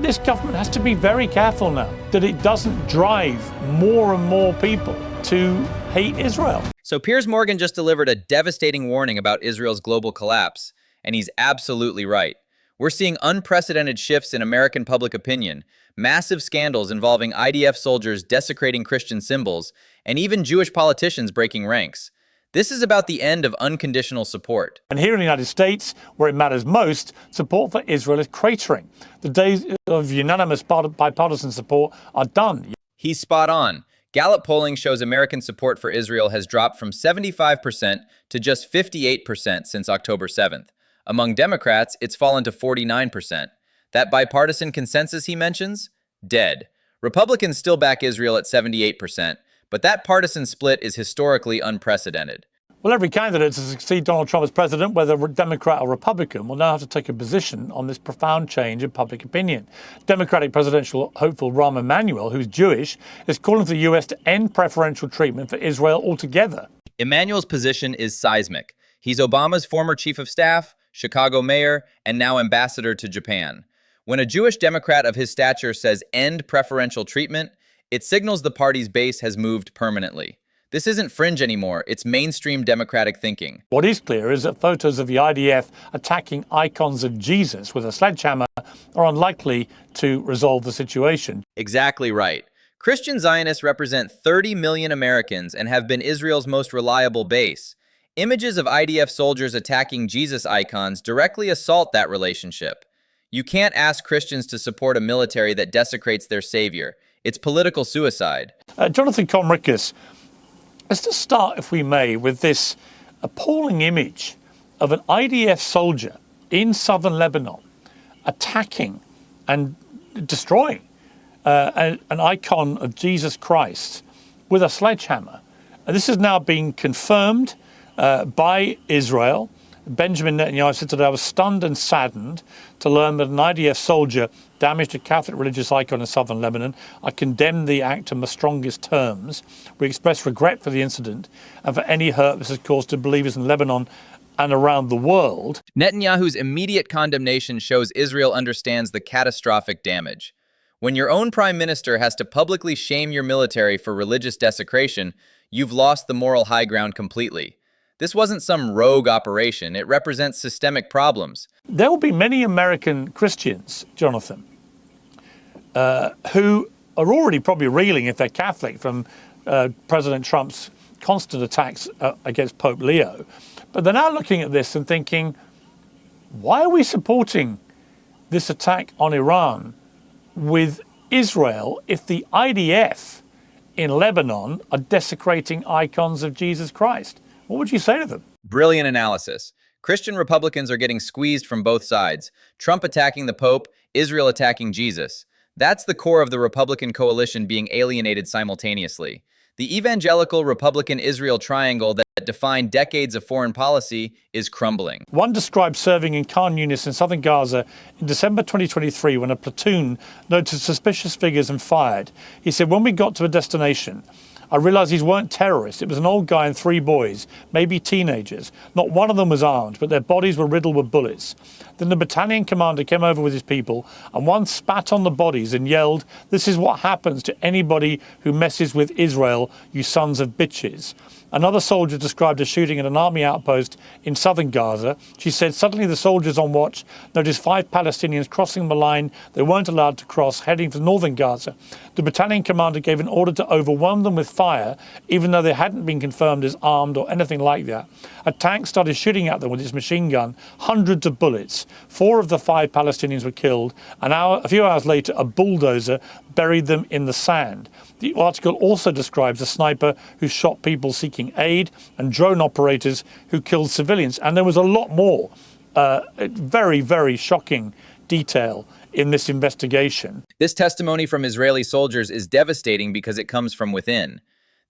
this government has to be very careful now that it doesn't drive more and more people to hate Israel. So Piers Morgan just delivered a devastating warning about Israel's global collapse, and he's absolutely right. We're seeing unprecedented shifts in American public opinion, massive scandals involving IDF soldiers desecrating Christian symbols, and even Jewish politicians breaking ranks. This is about the end of unconditional support. And here in the United States, where it matters most, support for Israel is cratering. The days of unanimous bipartisan support are done. He's spot on. Gallup polling shows American support for Israel has dropped from 75% to just 58% since October 7th. Among Democrats, it's fallen to 49%. That bipartisan consensus he mentions? Dead. Republicans still back Israel at 78%, but that partisan split is historically unprecedented. Well, every candidate to succeed Donald Trump as president, whether Democrat or Republican, will now have to take a position on this profound change in public opinion. Democratic presidential hopeful Rahm Emanuel, who's Jewish, is calling for the U.S. to end preferential treatment for Israel altogether. Emanuel's position is seismic. He's Obama's former chief of staff, Chicago mayor, and now ambassador to Japan. When a Jewish Democrat of his stature says end preferential treatment, it signals the party's base has moved permanently. This isn't fringe anymore, it's mainstream Democratic thinking. What is clear is that photos of the IDF attacking icons of Jesus with a sledgehammer are unlikely to resolve the situation. Exactly right. Christian Zionists represent 30 million Americans and have been Israel's most reliable base. Images of IDF soldiers attacking Jesus icons directly assault that relationship. You can't ask Christians to support a military that desecrates their savior. It's political suicide. Jonathan Conricus, let's just start, if we may, with this appalling image of an IDF soldier in southern Lebanon attacking and destroying an icon of Jesus Christ with a sledgehammer. And this is now being confirmed by Israel. Benjamin Netanyahu said today, I was stunned and saddened to learn that an IDF soldier damaged a Catholic religious icon in southern Lebanon. I condemn the act in the strongest terms. We express regret for the incident and for any hurt this has caused to believers in Lebanon and around the world. Netanyahu's immediate condemnation shows Israel understands the catastrophic damage. When your own prime minister has to publicly shame your military for religious desecration, you've lost the moral high ground completely. This wasn't some rogue operation. It represents systemic problems. There will be many American Christians, Jonathan, who are already probably reeling, if they're Catholic, from President Trump's constant attacks against Pope Leo. But they're now looking at this and thinking, why are we supporting this attack on Iran with Israel if the IDF in Lebanon are desecrating icons of Jesus Christ? What would you say to them? Brilliant analysis. Christian Republicans are getting squeezed from both sides. Trump attacking the Pope, Israel attacking Jesus. That's the core of the Republican coalition being alienated simultaneously. The evangelical Republican-Israel triangle that defined decades of foreign policy is crumbling. One described serving in Khan Yunis in southern Gaza in December 2023 when a platoon noticed suspicious figures and fired. He said, when we got to a destination, I realized these weren't terrorists. It was an old guy and 3 boys, maybe teenagers. Not one of them was armed, but their bodies were riddled with bullets. Then the battalion commander came over with his people, and one spat on the bodies and yelled, "This is what happens to anybody who messes with Israel, you sons of bitches." Another soldier described a shooting at an army outpost in southern Gaza. She said, suddenly the soldiers on watch noticed 5 Palestinians crossing the line they weren't allowed to cross, heading for northern Gaza. The battalion commander gave an order to overwhelm them with fire, even though they hadn't been confirmed as armed or anything like that. A tank started shooting at them with its machine gun, hundreds of bullets. 4 of the 5 Palestinians were killed. A few hours later, a bulldozer buried them in the sand. The article also describes a sniper who shot people seeking aid and drone operators who killed civilians. And there was a lot more very, very shocking detail in this investigation. This testimony from Israeli soldiers is devastating because it comes from within.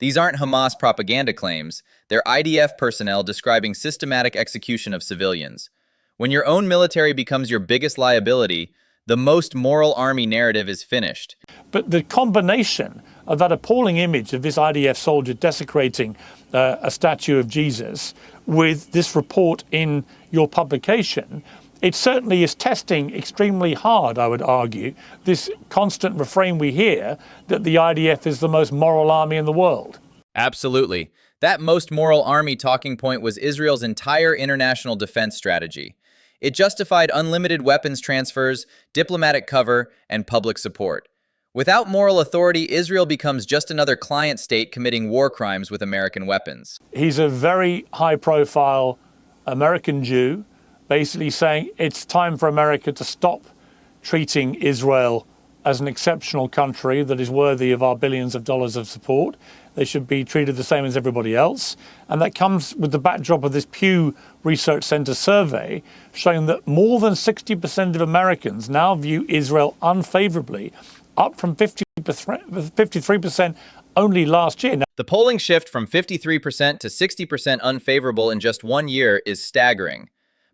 These aren't Hamas propaganda claims. They're IDF personnel describing systematic execution of civilians. When your own military becomes your biggest liability, the most moral army narrative is finished. But the combination of that appalling image of this IDF soldier desecrating a statue of Jesus with this report in your publication it certainly is testing extremely hard, I would argue, this constant refrain we hear that the IDF is the most moral army in the world. Absolutely. That most moral army talking point was Israel's entire international defense strategy. It justified unlimited weapons transfers, diplomatic cover, and public support. Without moral authority, Israel becomes just another client state committing war crimes with American weapons. He's a very high-profile American Jew, basically saying it's time for America to stop treating Israel as an exceptional country that is worthy of our billions of dollars of support. They should be treated the same as everybody else. And that comes with the backdrop of this Pew Research Center survey showing that more than 60% of Americans now view Israel unfavorably, up from 53% only last year. Now, the polling shift from 53% to 60% unfavorable in just 1 year is staggering.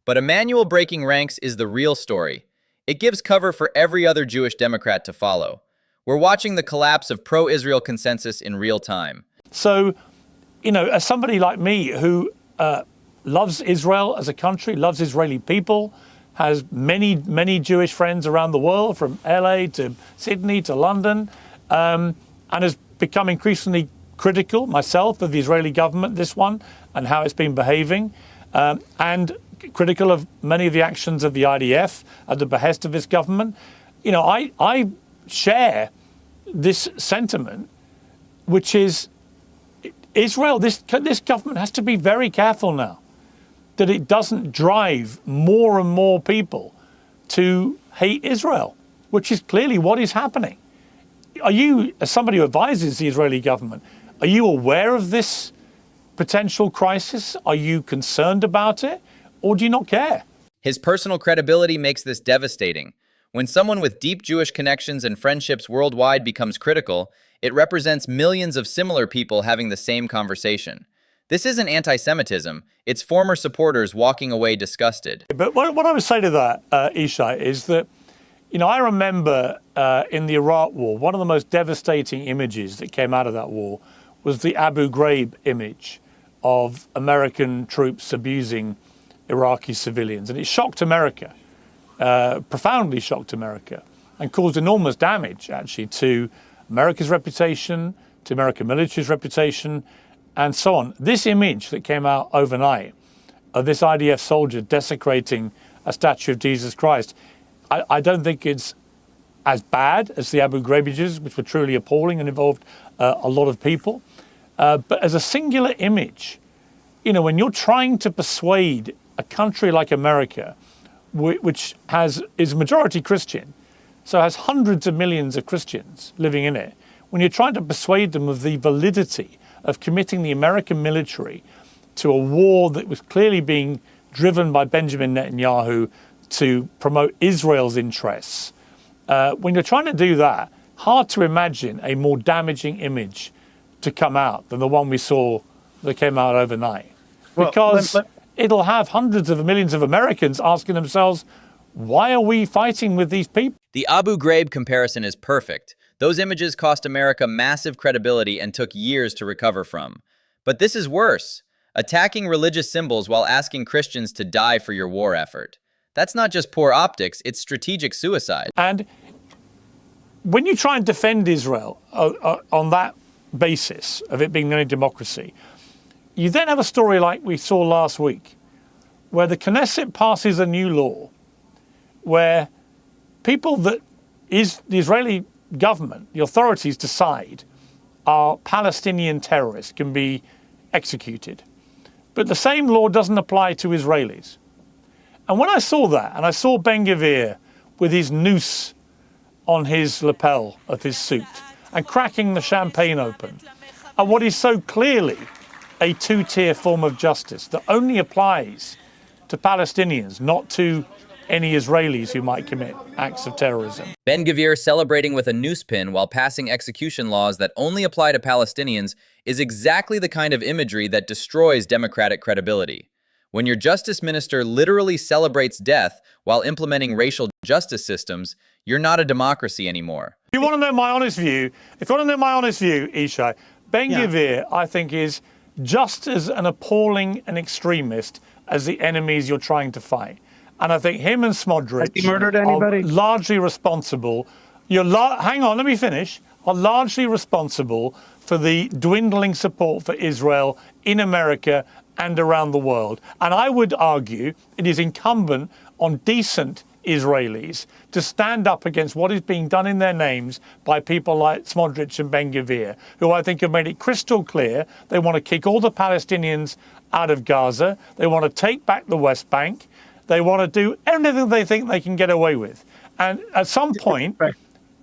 But Emmanuel breaking ranks is the real story. It gives cover for every other Jewish Democrat to follow. We're watching the collapse of pro-Israel consensus in real time. So, as somebody like me who loves Israel as a country, loves Israeli people, has many, many Jewish friends around the world, from LA to Sydney to London, and has become increasingly critical myself of the Israeli government, this one, and how it's been behaving, and critical of many of the actions of the IDF at the behest of this government. I share this sentiment, which is Israel, this government has to be very careful now that it doesn't drive more and more people to hate Israel, which is clearly what is happening. Are you, as somebody who advises the Israeli government, are you aware of this potential crisis? Are you concerned about it? Or do you not care? His personal credibility makes this devastating. When someone with deep Jewish connections and friendships worldwide becomes critical, it represents millions of similar people having the same conversation. This isn't anti-Semitism, it's former supporters walking away disgusted. But what I would say to that, Ishai, is that, I remember in the Iraq War, one of the most devastating images that came out of that war was the Abu Ghraib image of American troops abusing Iraqi civilians. And it shocked America, profoundly shocked America, and caused enormous damage, actually, to America's reputation, to American military's reputation, and so on. This image that came out overnight of this IDF soldier desecrating a statue of Jesus Christ, I don't think it's as bad as the Abu Ghraib images, which were truly appalling and involved a lot of people. But as a singular image, when you're trying to persuade a country like America, which is majority Christian, so has hundreds of millions of Christians living in it, when you're trying to persuade them of the validity of committing the American military to a war that was clearly being driven by Benjamin Netanyahu to promote Israel's interests, when you're trying to do that, hard to imagine a more damaging image to come out than the one we saw that came out overnight. Because it'll have hundreds of millions of Americans asking themselves, why are we fighting with these people? The Abu Ghraib comparison is perfect. Those images cost America massive credibility and took years to recover from. But this is worse. Attacking religious symbols while asking Christians to die for your war effort. That's not just poor optics, it's strategic suicide. And when you try and defend Israel on that basis of it being the only democracy, you then have a story like we saw last week, where the Knesset passes a new law where people that is the Israeli government, the authorities decide are Palestinian terrorists can be executed. But the same law doesn't apply to Israelis. And when I saw that, and I saw Ben Gvir with his noose on his lapel of his suit and cracking the champagne open, and what is so clearly a two-tier form of justice that only applies to Palestinians, not to any Israelis who might commit acts of terrorism. Ben Gvir celebrating with a noose pin while passing execution laws that only apply to Palestinians is exactly the kind of imagery that destroys democratic credibility. When your justice minister literally celebrates death while implementing racial justice systems, you're not a democracy anymore. If you want to know my honest view, Ishai, Ben Gvir, I think, is just as an appalling an extremist as the enemies you're trying to fight. And I think him and Has he Smodrich murdered anybody? are largely responsible. Hang on, let me finish. Are largely responsible for the dwindling support for Israel in America and around the world. And I would argue it is incumbent on decent Israelis to stand up against what is being done in their names by people like Smodrich and Ben-Gvir, who I think have made it crystal clear they want to kick all the Palestinians out of Gaza, they want to take back the West Bank, they want to do anything they think they can get away with. And at some point,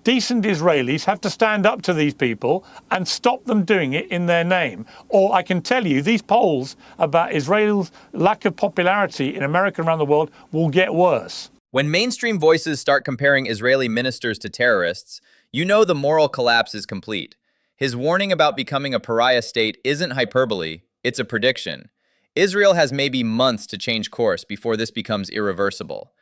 decent Israelis have to stand up to these people and stop them doing it in their name. Or I can tell you, these polls about Israel's lack of popularity in America and around the world will get worse. When mainstream voices start comparing Israeli ministers to terrorists, you know the moral collapse is complete. His warning about becoming a pariah state isn't hyperbole, it's a prediction. Israel has maybe months to change course before this becomes irreversible.